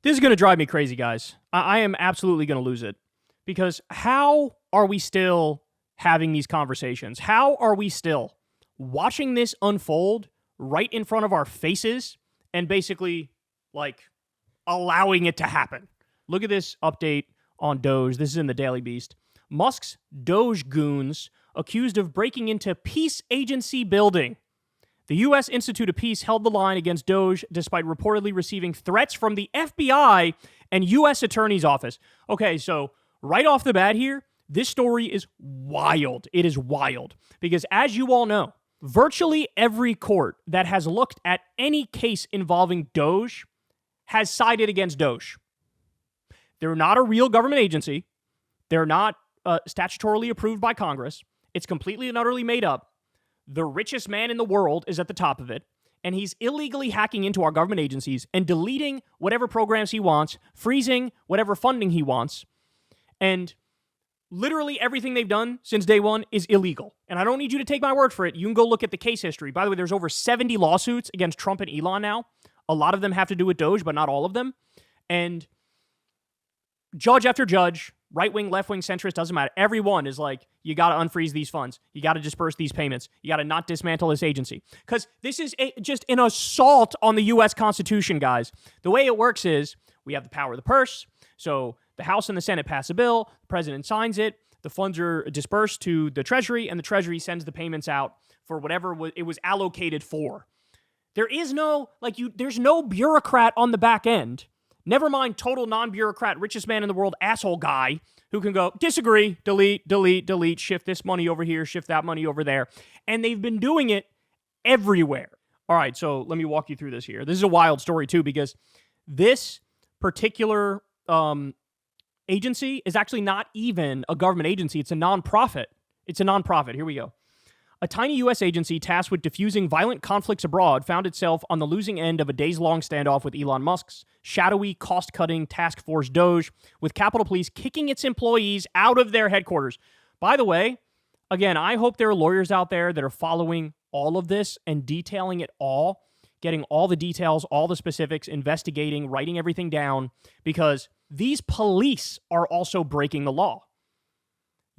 This is going to drive me crazy, guys. I am absolutely going to lose it. Because how are we still having these conversations? How are we still watching this unfold right in front of our faces and basically, like, allowing it to happen? Look at this update on Doge. This is in the Daily Beast. Musk's Doge goons accused of breaking into peace agency building. The U.S. Institute of Peace held the line against Doge despite reportedly receiving threats from the FBI and U.S. Attorney's Office. Okay, so right off the bat here, this story is wild. It is wild. Because as you all know, virtually every court that has looked at any case involving Doge has sided against Doge. They're not a real government agency. They're not statutorily approved by Congress. It's completely and utterly made up. The richest man in the world is at the top of it, and he's illegally hacking into our government agencies and deleting whatever programs he wants, freezing whatever funding he wants, and literally everything they've done since day one is illegal. And I don't need you to take my word for it. You can go look at the case history. By the way, there's over 70 lawsuits against Trump and Elon now. A lot of them have to do with Doge, but not all of them. And judge after judge, right-wing, left-wing, centrist, doesn't matter. Everyone is like, you got to unfreeze these funds. You got to disperse these payments. You got to not dismantle this agency. Because this is just an assault on the U.S. Constitution, guys. The way it works is we have the power of the purse. So the House and the Senate pass a bill. The president signs it. The funds are dispersed to the Treasury, and the Treasury sends the payments out for whatever it was allocated for. There is no, there's no bureaucrat on the back end. Never mind total non-bureaucrat, richest man in the world, asshole guy who can go, disagree, delete, shift this money over here, shift that money over there. And they've been doing it everywhere. All right, so let me walk you through this here. This is a wild story, too, because this particular agency is actually not even a government agency. It's a nonprofit. Here we go. A tiny U.S. agency tasked with diffusing violent conflicts abroad found itself on the losing end of a days-long standoff with Elon Musk's shadowy, cost-cutting task force Doge, with Capitol Police kicking its employees out of their headquarters. By the way, again, I hope there are lawyers out there that are following all of this and detailing it all, getting all the details, all the specifics, investigating, writing everything down, because these police are also breaking the law.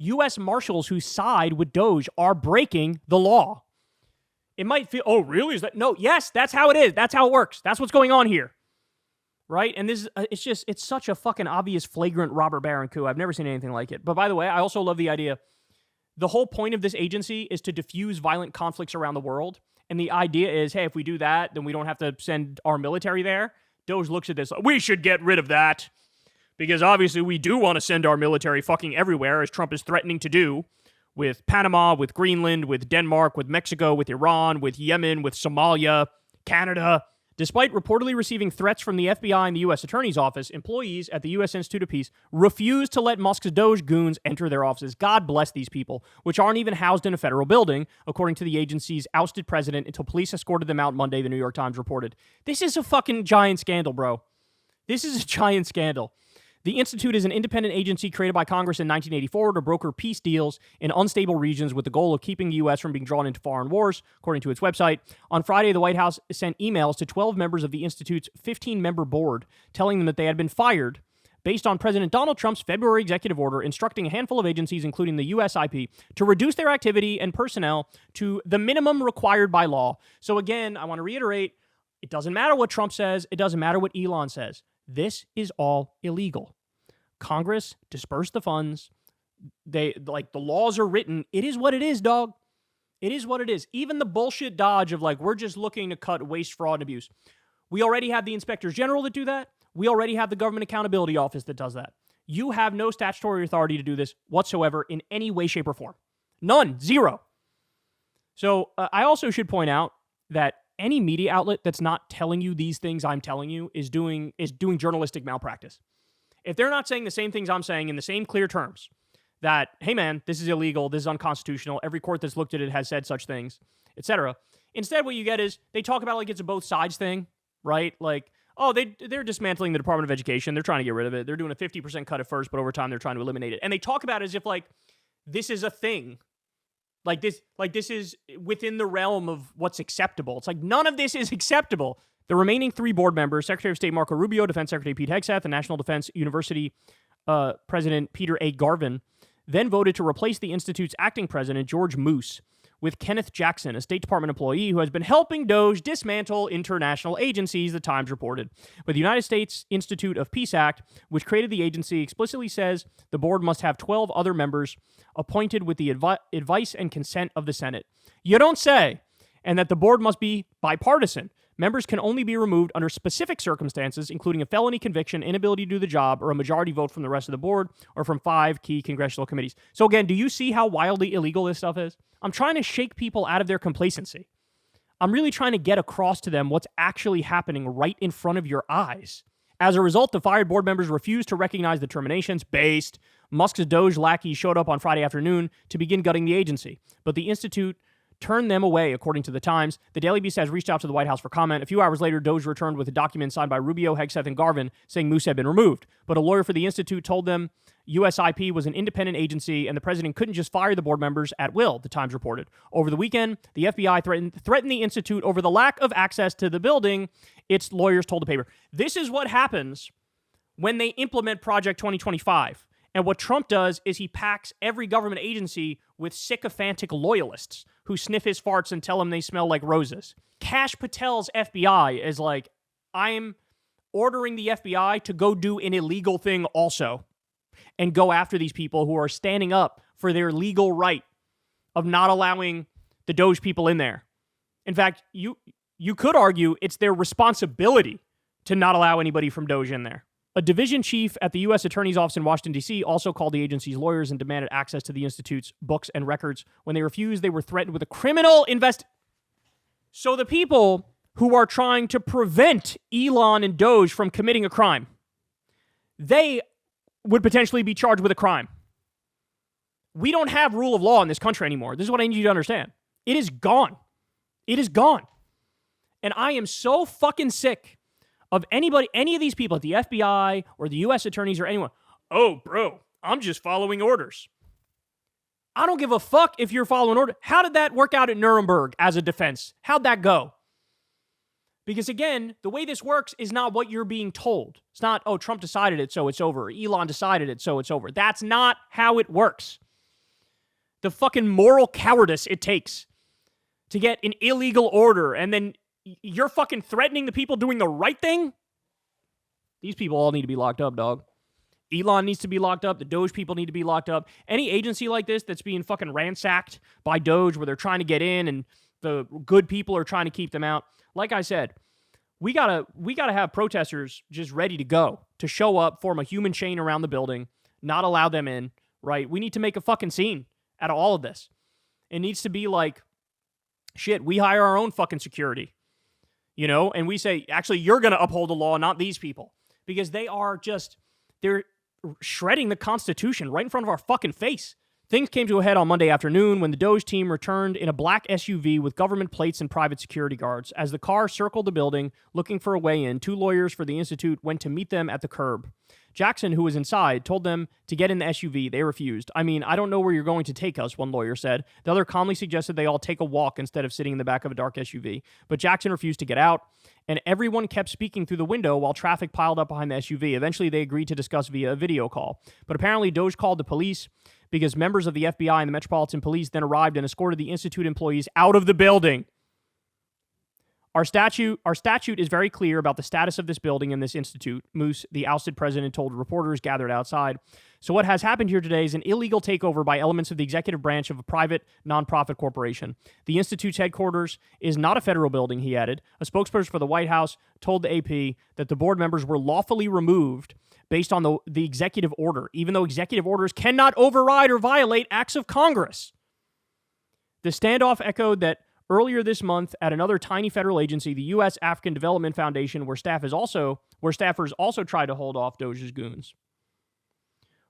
U.S. Marshals who side with Doge are breaking the law. It might feel, oh, really? Is that? No, yes, that's how it is. That's how it works. That's what's going on here. Right? And this is, it's such a fucking obvious, flagrant robber baron coup. I've never seen anything like it. But by the way, I also love the idea. The whole point of this agency is to diffuse violent conflicts around the world. And the idea is, hey, if we do that, then we don't have to send our military there. Doge looks at this, we should get rid of that. Because obviously we do want to send our military fucking everywhere, as Trump is threatening to do, with Panama, with Greenland, with Denmark, with Mexico, with Iran, with Yemen, with Somalia, Canada. Despite reportedly receiving threats from the FBI and the U.S. Attorney's Office, employees at the U.S. Institute of Peace refused to let Musk's Doge goons enter their offices. God bless these people, which aren't even housed in a federal building, according to the agency's ousted president, until police escorted them out Monday, the New York Times reported. This is a fucking giant scandal, bro. This is a giant scandal. The Institute is an independent agency created by Congress in 1984 to broker peace deals in unstable regions with the goal of keeping the U.S. from being drawn into foreign wars, according to its website. On Friday, the White House sent emails to 12 members of the Institute's 15-member board, telling them that they had been fired based on President Donald Trump's February executive order instructing a handful of agencies, including the USIP, to reduce their activity and personnel to the minimum required by law. So again, I want to reiterate, it doesn't matter what Trump says. It doesn't matter what Elon says. This is all illegal. Congress dispersed the funds. The laws are written. It is what it is, dog. It is what it is. Even the bullshit dodge of we're just looking to cut waste, fraud, and abuse. We already have the inspectors general that do that. We already have the Government Accountability Office that does that. You have no statutory authority to do this whatsoever in any way, shape, or form. None. Zero. So I also should point out that any media outlet that's not telling you these things I'm telling you is doing journalistic malpractice. If they're not saying the same things I'm saying in the same clear terms, that, hey man, this is illegal, this is unconstitutional, every court that's looked at it has said such things, etc. Instead, what you get is they talk about it's a both sides thing, right? They're dismantling the Department of Education, they're trying to get rid of it, they're doing a 50% cut at first, but over time they're trying to eliminate it. And they talk about it as if this is a thing. This is within the realm of what's acceptable. It's none of this is acceptable. The remaining 3 board members, Secretary of State Marco Rubio, Defense Secretary Pete Hegseth, and National Defense University President Peter A. Garvin, then voted to replace the Institute's acting president, George Moose, with Kenneth Jackson, a State Department employee who has been helping Doge dismantle international agencies, the Times reported. But the United States Institute of Peace Act, which created the agency, explicitly says the board must have 12 other members appointed with the advice and consent of the Senate. You don't say. And that the board must be bipartisan. Members can only be removed under specific circumstances, including a felony conviction, inability to do the job, or a majority vote from the rest of the board, or from 5 key congressional committees. So again, do you see how wildly illegal this stuff is? I'm trying to shake people out of their complacency. I'm really trying to get across to them what's actually happening right in front of your eyes. As a result, the fired board members refused to recognize the terminations. Based, Musk's Doge lackeys showed up on Friday afternoon to begin gutting the agency. But the Institute turned them away, according to the Times. The Daily Beast has reached out to the White House for comment. A few hours later, Doge returned with a document signed by Rubio, Hegseth, and Garvin saying Moose had been removed. But a lawyer for the Institute told them USIP was an independent agency and the president couldn't just fire the board members at will, the Times reported. Over the weekend, the FBI threatened the Institute over the lack of access to the building, its lawyers told the paper. This is what happens when they implement Project 2025. And what Trump does is he packs every government agency with sycophantic loyalists who sniff his farts and tell him they smell like roses. Kash Patel's FBI is like, I'm ordering the FBI to go do an illegal thing also and go after these people who are standing up for their legal right of not allowing the Doge people in there. In fact, you could argue it's their responsibility to not allow anybody from Doge in there. A division chief at the U.S. Attorney's Office in Washington, D.C. also called the agency's lawyers and demanded access to the Institute's books and records. When they refused, they were threatened with a criminal So the people who are trying to prevent ELON and Doge from committing a crime, they would potentially be charged with a crime. We don't have rule of law in this country anymore. This is what I need you to understand. It is gone. It is gone. And I am so fucking sick of anybody, any of these people at the FBI or the U.S. attorneys or anyone. Oh, bro, I'm just following orders. I don't give a fuck if you're following orders. How did that work out at Nuremberg as a defense? How'd that go? Because again, the way this works is not what you're being told. It's not, oh, Trump decided it, so it's over. Elon decided it, so it's over. That's not how it works. The fucking moral cowardice it takes to get an illegal order and then you're fucking threatening the people doing the right thing? These people all need to be locked up, dog. Elon needs to be locked up. The Doge people need to be locked up. Any agency like this that's being fucking ransacked by Doge where they're trying to get in and the good people are trying to keep them out. Like I said, we gotta have protesters just ready to go, to show up, form a human chain around the building, not allow them in, right? We need to make a fucking scene out of all of this. It needs to be like, shit, we hire our own fucking security. You know, and we say, actually, you're going to uphold the law, not these people. Because they're shredding the Constitution right in front of our fucking face. Things came to a head on Monday afternoon when the Doge team returned in a black SUV with government plates and private security guards. As the car circled the building, looking for a way in, 2 lawyers for the Institute went to meet them at the curb. Jackson, who was inside, told them to get in the SUV. They refused. I mean, I don't know where you're going to take us, one lawyer said. The other calmly suggested they all take a walk instead of sitting in the back of a dark SUV. But Jackson refused to get out, and everyone kept speaking through the window while traffic piled up behind the SUV. Eventually, they agreed to discuss via a video call. But apparently, Doge called the police because members of the FBI and the Metropolitan Police then arrived and escorted the Institute employees out of the building. Our statute is very clear about the status of this building and this institute, Moose, the ousted president, told reporters gathered outside. So what has happened here today is an illegal takeover by elements of the executive branch of a private nonprofit corporation. The institute's headquarters is not a federal building, he added. A spokesperson for the White House told the AP that the board members were lawfully removed based on the executive order, even though executive orders cannot override or violate acts of Congress. The standoff echoed that earlier this month at another tiny federal agency, the U.S. African Development Foundation, where staffers also tried to hold off Doge's goons.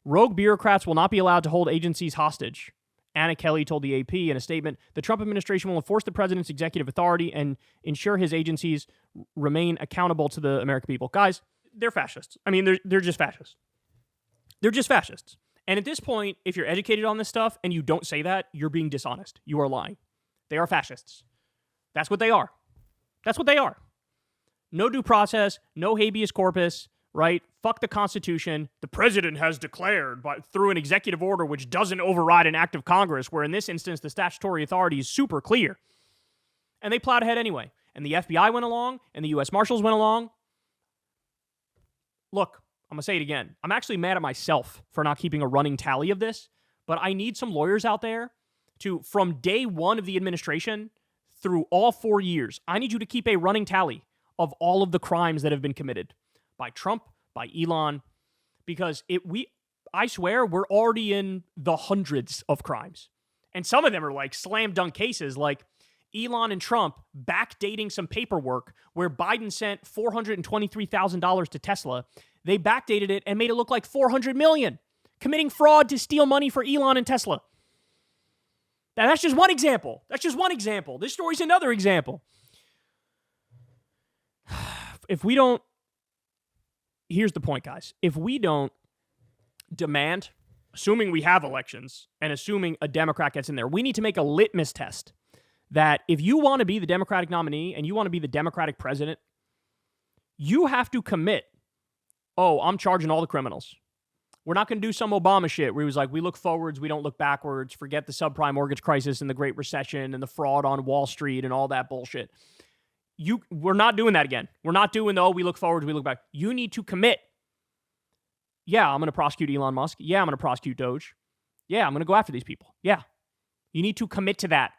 Rogue bureaucrats will not be allowed to hold agencies hostage. Anna Kelly told the AP in a statement, the Trump administration will enforce the president's executive authority and ensure his agencies remain accountable to the American people. Guys, they're fascists. I mean, they're just fascists. They're just fascists. And at this point, if you're educated on this stuff and you don't say that, you're being dishonest. You are lying. They are fascists. That's what they are. That's what they are. No due process, no habeas corpus, right? Fuck the Constitution. The president has declared through an executive order which doesn't override an act of Congress, where in this instance the statutory authority is super clear. And they plowed ahead anyway. And the FBI went along, and the U.S. Marshals went along. Look, I'm going to say it again. I'm actually mad at myself for not keeping a running tally of this, but I need some lawyers out there to, from day one of the administration through all 4 years, I need you to keep a running tally of all of the crimes that have been committed by Trump, by Elon, because I swear we're already in the hundreds of crimes. And some of them are like slam dunk cases, like Elon and Trump backdating some paperwork where Biden sent $423,000 to Tesla. They backdated it and made it look like $400 million, committing fraud to steal money for Elon and Tesla. Now, that's just one example. This story's another example. Here's the point, guys. If we don't demand, assuming we have elections and assuming a Democrat gets in there, we need to make a litmus test that if you want to be the Democratic nominee and you want to be the Democratic president, you have to commit, I'm charging all the criminals. We're not going to do some Obama shit where he was like, we look forwards, we don't look backwards, forget the subprime mortgage crisis and the Great Recession and the fraud on Wall Street and all that bullshit. We're not doing that again. We're not doing we look forwards, we look back. You need to commit. Yeah, I'm going to prosecute Elon Musk. Yeah, I'm going to prosecute Doge. Yeah, I'm going to go after these people. Yeah. You need to commit to that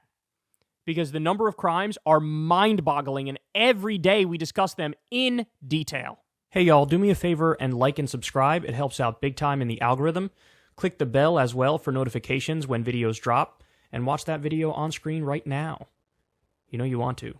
because the number of crimes are mind-boggling and every day we discuss them in detail. Hey, y'all, do me a favor and like and subscribe. It helps out big time in the algorithm. Click the bell as well for notifications when videos drop and watch that video on screen right now. You know you want to.